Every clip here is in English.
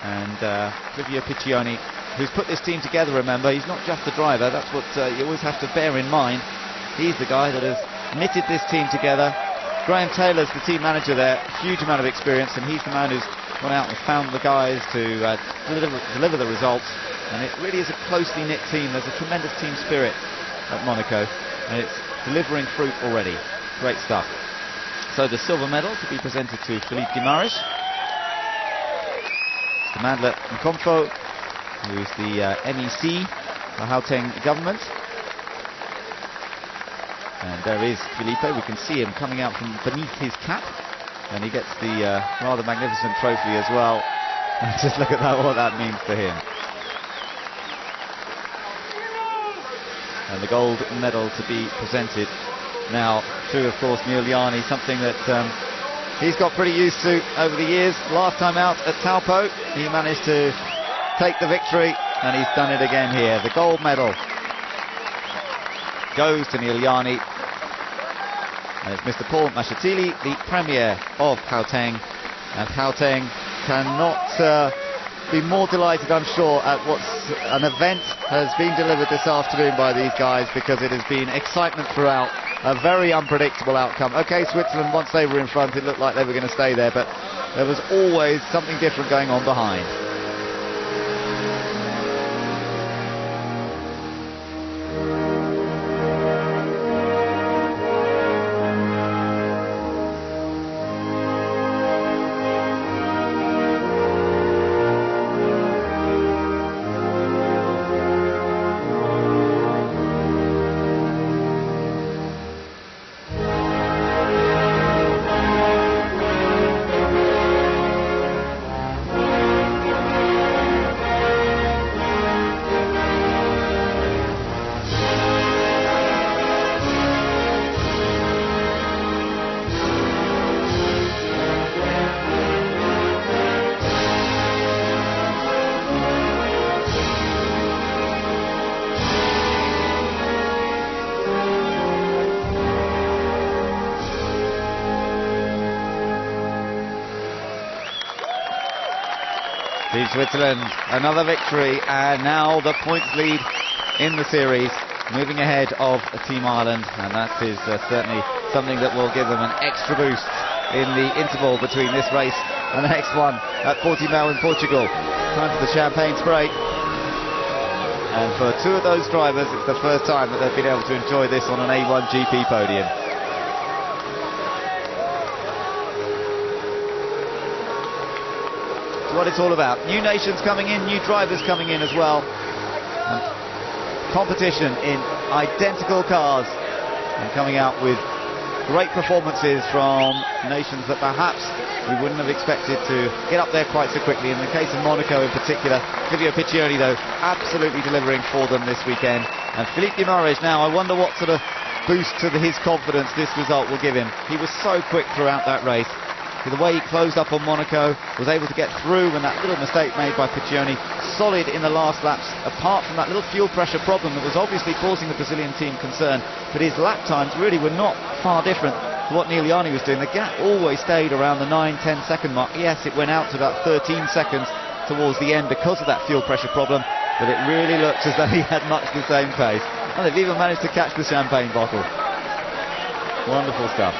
And Livio Piccioni, who's put this team together, remember, he's not just the driver. That's what you always have to bear in mind. He's the guy that has knitted this team together. Graham Taylor's the team manager there, huge amount of experience, and he's the man who's gone out and found the guys to deliver the results. And it really is a closely knit team. There's a tremendous team spirit at Monaco, and it's delivering fruit already. Great stuff. So the silver medal to be presented to Philippe Guimaraes. Mr. Mandla Nkomfo, who's the MEC, the Gauteng government. And there is Felipe. We can see him coming out from beneath his cap, and he gets the rather magnificent trophy as well. And just look at that, what that means to him. And the gold medal to be presented now to, of course, Neil Yarni, something that he's got pretty used to over the years. Last time out at Taupo, he managed to take the victory, and he's done it again here. The gold medal goes to Neil Yarni, and it's Mr. Paul Mashatili, the Premier of Gauteng, and Gauteng cannot be more delighted, I'm sure, at what's an event has been delivered this afternoon by these guys, because it has been excitement throughout, a very unpredictable outcome. Okay, Switzerland, once they were in front, it looked like they were going to stay there, but there was always something different going on behind. Team Switzerland, another victory, and now the points lead in the series, moving ahead of Team Ireland, and that is certainly something that will give them an extra boost in the interval between this race and the next one at Portimao in Portugal. Time for the champagne spray, and for two of those drivers, it's the first time that they've been able to enjoy this on an A1GP podium. What it's all about. New nations coming in, new drivers coming in as well. And competition in identical cars, and coming out with great performances from nations that perhaps we wouldn't have expected to get up there quite so quickly. In the case of Monaco in particular, Livio Piccioni though absolutely delivering for them this weekend. And Philippe Guimaraes now, I wonder what sort of boost to his confidence this result will give him. He was so quick throughout that race. The way he closed up on Monaco, was able to get through, and that little mistake made by Piccioni, solid in the last laps, apart from that little fuel pressure problem that was obviously causing the Brazilian team concern. But his lap times really were not far different to what Neil Yarni was doing. The gap always stayed around the 9-10 second mark. Yes, it went out to about 13 seconds towards the end because of that fuel pressure problem, but it really looked as though he had much the same pace. And they've even managed to catch the champagne bottle. Wonderful stuff.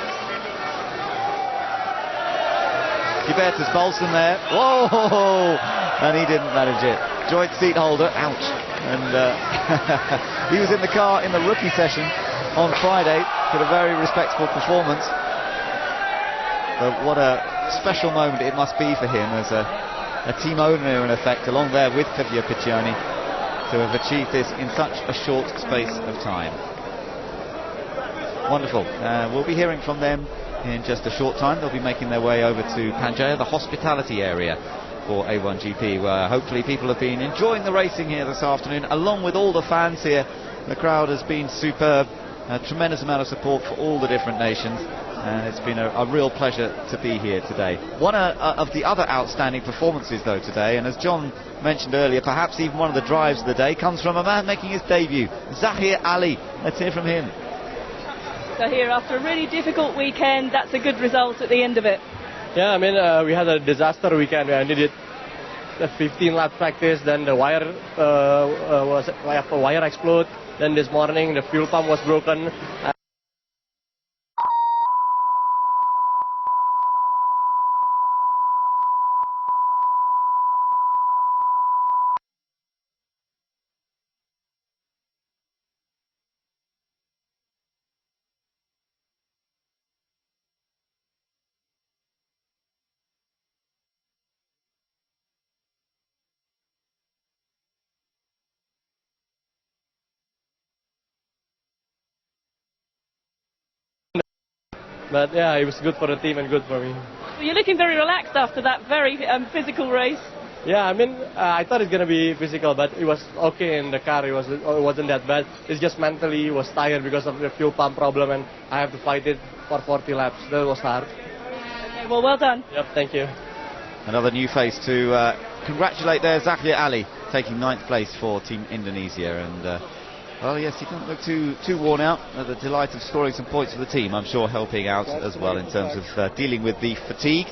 Hubertus Bolson there, whoa, and he didn't manage it. Joint seat holder, ouch. And he was in the car in the rookie session on Friday, with a very respectable performance. But what a special moment it must be for him as a team owner in effect, along there with Livio Piccioni, to have achieved this in such a short space of time. Wonderful. We'll be hearing from them in just a short time. They'll be making their way over to Pangaea, the hospitality area for A1GP, where hopefully people have been enjoying the racing here this afternoon, along with all the fans here. The crowd has been superb, a tremendous amount of support for all the different nations, and it's been a real pleasure to be here today. One of the other outstanding performances though today, and as John mentioned earlier, perhaps even one of the drives of the day, comes from a man making his debut, Zahir Ali. Let's hear from him. So here, after a really difficult weekend, that's a good result at the end of it. Yeah, I mean, we had a disaster weekend. We ended it the 15 lap practice, then the wire wire explode. Then this morning the fuel pump was broken. But yeah, it was good for the team and good for me. Well, you're looking very relaxed after that very physical race. Yeah, I mean, I thought it's gonna be physical, but it was okay in the car. It wasn't that bad. It's just mentally was tired because of the fuel pump problem, and I have to fight it for 40 laps. That was hard. Okay, well done. Yep, thank you. Another new face to congratulate there, Zahir Ali, taking 9th place for Team Indonesia. And well, yes, he doesn't look too worn out. The delight of scoring some points for the team, I'm sure, helping out as well in terms of dealing with the fatigue.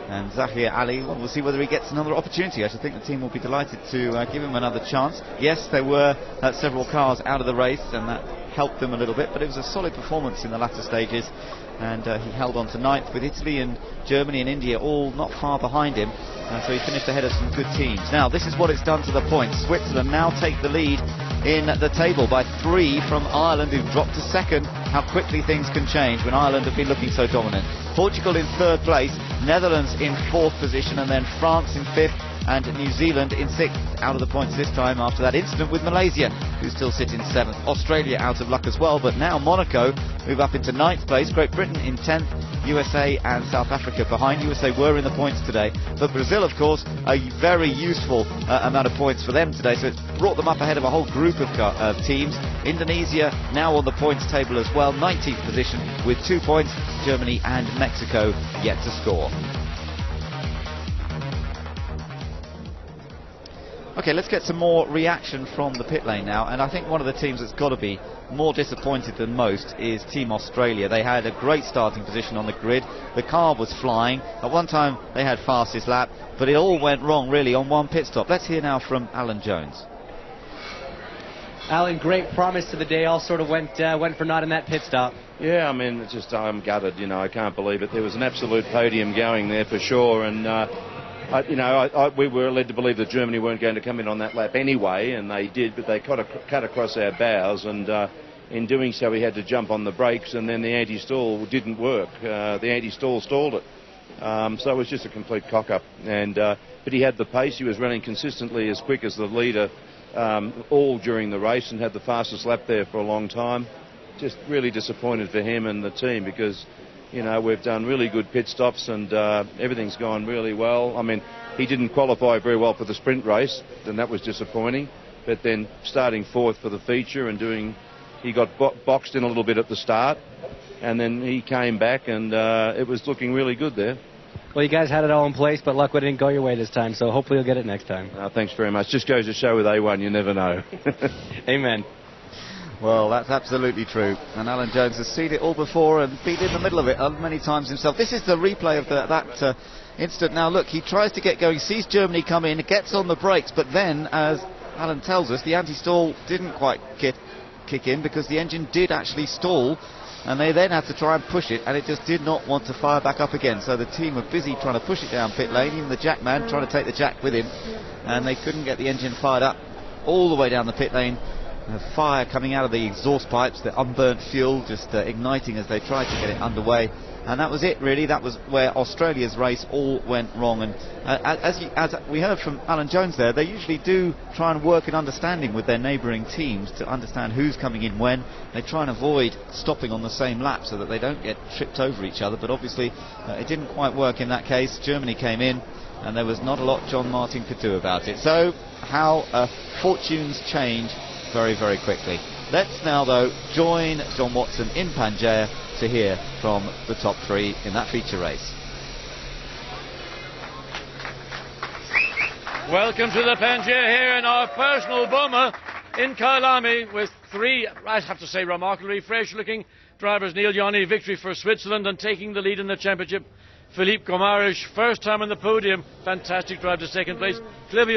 And Zahir Ali, we'll see whether he gets another opportunity. I should think the team will be delighted to give him another chance. Yes, there were several cars out of the race, and that helped them a little bit, but it was a solid performance in the latter stages. And he held on to 9th, with Italy and Germany and India all not far behind him. So he finished ahead of some good teams. Now, this is what it's done to the points. Switzerland now take the lead in the table by 3 from Ireland, who dropped to 2nd. How quickly things can change when Ireland have been looking so dominant. Portugal in 3rd place, Netherlands in 4th position, and then France in 5th, and New Zealand in 6th, out of the points this time after that incident with Malaysia, who still sit in 7th. Australia out of luck as well, but now Monaco move up into 9th place. Great Britain in 10th, USA and South Africa behind. USA were in the points today, but Brazil, of course, a very useful amount of points for them today, so it's brought them up ahead of a whole group of teams. Indonesia now on the points table as well, 19th position with 2 points. Germany and Mexico yet to score. Okay, let's get some more reaction from the pit lane now, and I think one of the teams that's got to be more disappointed than most is Team Australia. They had a great starting position on the grid, the car was flying, at one time they had fastest lap, but it all went wrong really on one pit stop. Let's hear now from Alan Jones. Alan, great promise to the day, all sort of went for naught in that pit stop. Yeah, I mean, it's just, I'm gutted, you know, I can't believe it. There was an absolute podium going there for sure, and we were led to believe that Germany weren't going to come in on that lap anyway, and they did, but they cut across our bows, and in doing so we had to jump on the brakes, and then the anti-stall didn't work. The anti-stall stalled it. So it was just a complete cock-up. But he had the pace, he was running consistently as quick as the leader all during the race, and had the fastest lap there for a long time. Just really disappointed for him and the team, because you know, we've done really good pit stops, and everything's gone really well. I mean, he didn't qualify very well for the sprint race, and that was disappointing. But then starting 4th for the feature and he got boxed in a little bit at the start, and then he came back, and it was looking really good there. Well, you guys had it all in place, but luck didn't go your way this time, so hopefully you'll get it next time. Thanks very much. Just goes to show with A1, you never know. Amen. Well, that's absolutely true. And Alan Jones has seen it all before and been in the middle of it many times himself. This is the replay of that incident. Now, look, he tries to get going, sees Germany come in, gets on the brakes, but then, as Alan tells us, the anti-stall didn't quite kick in, because the engine did actually stall, and they then had to try and push it, and it just did not want to fire back up again. So the team were busy trying to push it down pit lane, even the jack man trying to take the jack with him, and they couldn't get the engine fired up all the way down the pit lane. Fire coming out of the exhaust pipes, the unburnt fuel just igniting as they tried to get it underway, and that was it really. That was where Australia's race all went wrong. And as we heard from Alan Jones there, they usually do try and work in understanding with their neighbouring teams to understand who's coming in when. They try and avoid stopping on the same lap so that they don't get tripped over each other, but obviously it didn't quite work in that case. Germany came in, and there was not a lot John Martin could do about it. So how fortunes change very, very quickly. Let's now, though, join John Watson in Pangaea to hear from the top 3 in that feature race. Welcome to the Pangaea here in our personal bomber in Kailami, with 3, I have to say, remarkably fresh-looking drivers. Neil Yanni, victory for Switzerland and taking the lead in the championship. Philippe Gomarish, first time on the podium, fantastic drive to second place. Clivio